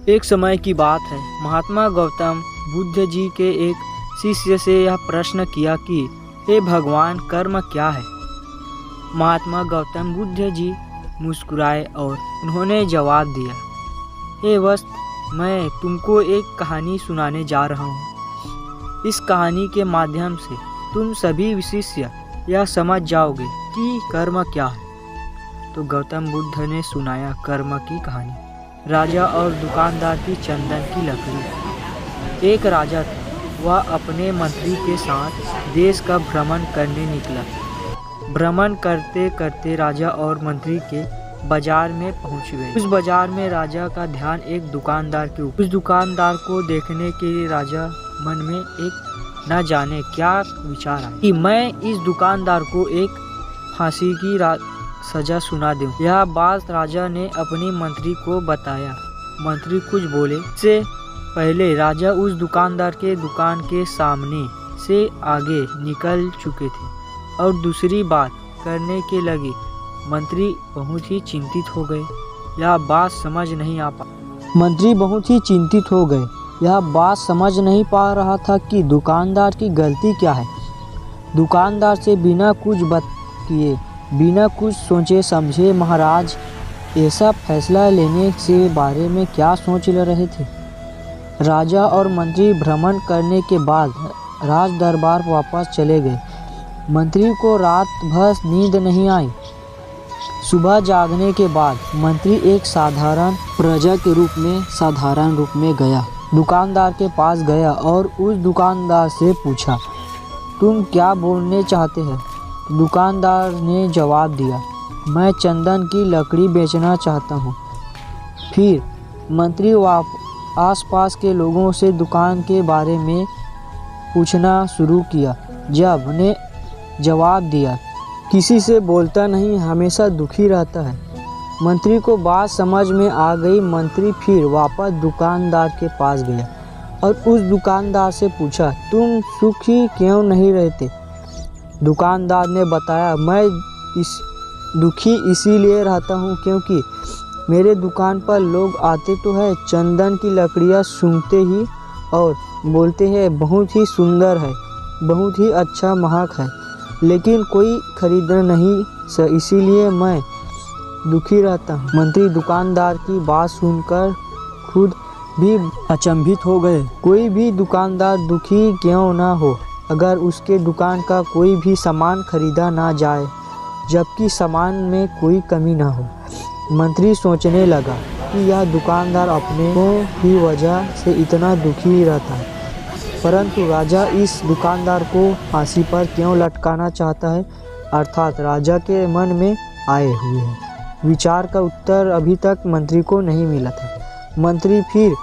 एक समय की बात है, महात्मा गौतम बुद्ध जी के एक शिष्य से यह प्रश्न किया कि हे भगवान, कर्म क्या है। महात्मा गौतम बुद्ध जी मुस्कुराए और उन्होंने जवाब दिया, हे वत्स, मैं तुमको एक कहानी सुनाने जा रहा हूँ। इस कहानी के माध्यम से तुम सभी शिष्य यह समझ जाओगे कि कर्म क्या है। तो गौतम बुद्ध ने सुनाया कर्म की कहानी। राजा और दुकानदार की चंदन की लकड़ी। एक राजा था, वह अपने मंत्री के साथ देश का भ्रमण करने निकला। भ्रमण करते करते राजा और मंत्री के बाजार में पहुंच गए। उस बाजार में राजा का ध्यान एक दुकानदार के ऊपर। उस दुकानदार को देखने के लिए राजा मन में एक न जाने क्या विचार आया कि मैं इस दुकानदार को एक फांसी की सजा सुना दूं। यह बात राजा ने अपनी मंत्री को बताया। मंत्री कुछ बोले इससे पहले राजा उस दुकानदार के दुकान के सामने से आगे निकल चुके थे और दूसरी बात करने के लगे। मंत्री बहुत ही चिंतित हो गए। यह बात समझ नहीं पा रहा था कि दुकानदार की गलती क्या है। दुकानदार से बिना कुछ किए, बिना कुछ सोचे समझे महाराज ऐसा फैसला लेने से बारे में क्या सोच रहे थे। राजा और मंत्री भ्रमण करने के बाद राज दरबार वापस चले गए। मंत्री को रात भर नींद नहीं आई। सुबह जागने के बाद मंत्री एक साधारण प्रजा के रूप में साधारण रूप में गया, दुकानदार के पास गया और उस दुकानदार से पूछा, तुम क्या बोलने चाहते हैं। दुकानदार ने जवाब दिया, मैं चंदन की लकड़ी बेचना चाहता हूँ। फिर मंत्री आसपास के लोगों से दुकान के बारे में पूछना शुरू किया। जब ने जवाब दिया, किसी से बोलता नहीं, हमेशा दुखी रहता है। मंत्री को बात समझ में आ गई। मंत्री फिर वापस दुकानदार के पास गया और उस दुकानदार से पूछा, तुम सुखी क्यों नहीं रहते। दुकानदार ने बताया, मैं दुखी इसीलिए रहता हूँ क्योंकि मेरे दुकान पर लोग आते तो है, चंदन की लकड़ियाँ सूंघते ही और बोलते हैं बहुत ही सुंदर है, बहुत ही अच्छा महक है, लेकिन कोई खरीदना नहीं, इसीलिए मैं दुखी रहता हूँ। मंत्री दुकानदार की बात सुनकर खुद भी अचंभित हो गए। कोई भी दुकानदार दुखी क्यों ना हो अगर उसके दुकान का कोई भी सामान खरीदा ना जाए, जबकि सामान में कोई कमी ना हो। मंत्री सोचने लगा कि यह दुकानदार अपने ही वजह से इतना दुखी रहता है, परंतु राजा इस दुकानदार को फांसी पर क्यों लटकाना चाहता है, अर्थात राजा के मन में आए हुए है विचार का उत्तर अभी तक मंत्री को नहीं मिला था। मंत्री फिर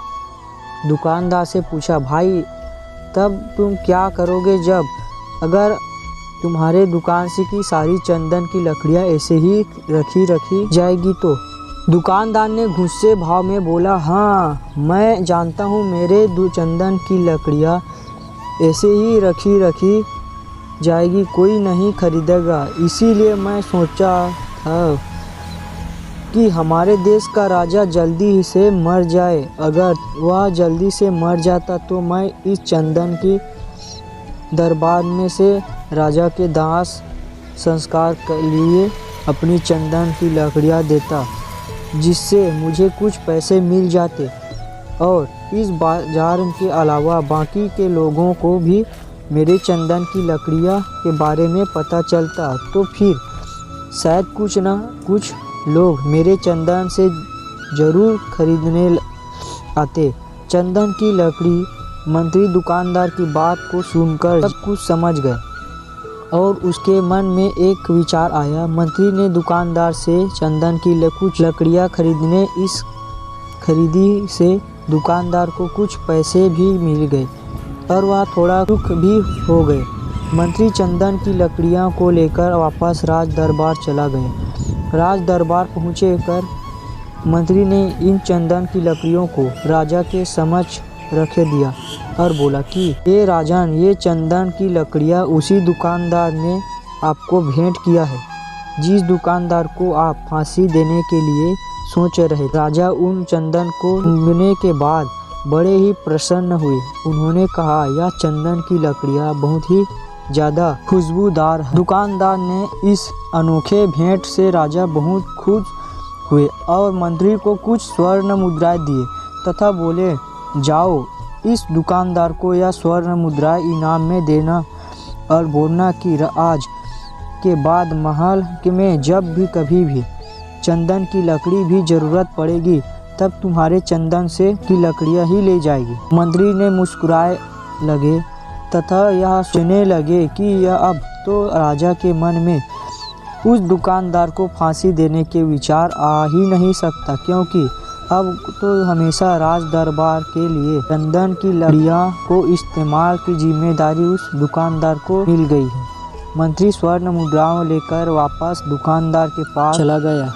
दुकानदार से पूछा, भाई तब तुम क्या करोगे जब अगर तुम्हारे दुकान से की सारी चंदन की लकड़ियाँ ऐसे ही रखी जाएगी तो। दुकानदार ने गुस्से भाव में बोला, हाँ मैं जानता हूँ मेरे चंदन की लकड़ियाँ ऐसे ही रखी जाएगी, कोई नहीं खरीदेगा। इसीलिए मैं सोचा था कि हमारे देश का राजा जल्दी से मर जाए। अगर वह जल्दी से मर जाता तो मैं इस चंदन की दरबार में से राजा के दाह संस्कार के लिए अपनी चंदन की लकड़ियाँ देता, जिससे मुझे कुछ पैसे मिल जाते और इस बाजार के अलावा बाकी के लोगों को भी मेरे चंदन की लकड़ियाँ के बारे में पता चलता, तो फिर शायद कुछ ना कुछ लोग मेरे चंदन से ज़रूर खरीदने आते। चंदन की लकड़ी। मंत्री दुकानदार की बात को सुनकर सब कुछ समझ गए और उसके मन में एक विचार आया। मंत्री ने दुकानदार से चंदन की कुछ लकड़ियाँ खरीदने। इस खरीदी से दुकानदार को कुछ पैसे भी मिल गए और वह थोड़ा दुख भी हो गए। मंत्री चंदन की लकड़ियाँ को लेकर वापस राज दरबार चला गया। राज दरबार पहुँचे कर मंत्री ने इन चंदन की लकड़ियों को राजा के समक्ष रख दिया और बोला कि ये राजन, ये चंदन की लकड़ियाँ उसी दुकानदार ने आपको भेंट किया है जिस दुकानदार को आप फांसी देने के लिए सोच रहे। राजा उन चंदन को सूंघने के बाद बड़े ही प्रसन्न हुए। उन्होंने कहा, यह चंदन की लकड़ियाँ बहुत ही ज़्यादा खुशबूदार है। दुकानदार ने इस अनोखे भेंट से राजा बहुत खुश हुए और मंत्री को कुछ स्वर्ण मुद्राएं दिए तथा बोले, जाओ इस दुकानदार को यह स्वर्ण मुद्राएं इनाम में देना और बोलना कि आज के बाद महल में जब भी कभी भी चंदन की लकड़ी भी ज़रूरत पड़ेगी तब तुम्हारे चंदन से की लकड़ियाँ ही ले जाएगी। मंत्री ने मुस्कुराए लगे तथा यह सोचने लगे कि यह अब तो राजा के मन में उस दुकानदार को फांसी देने के विचार आ ही नहीं सकता, क्योंकि अब तो हमेशा राज दरबार के लिए चंदन की लकड़ियाँ को इस्तेमाल की जिम्मेदारी उस दुकानदार को मिल गई है। मंत्री स्वर्ण मुद्राओं लेकर वापस दुकानदार के पास चला गया।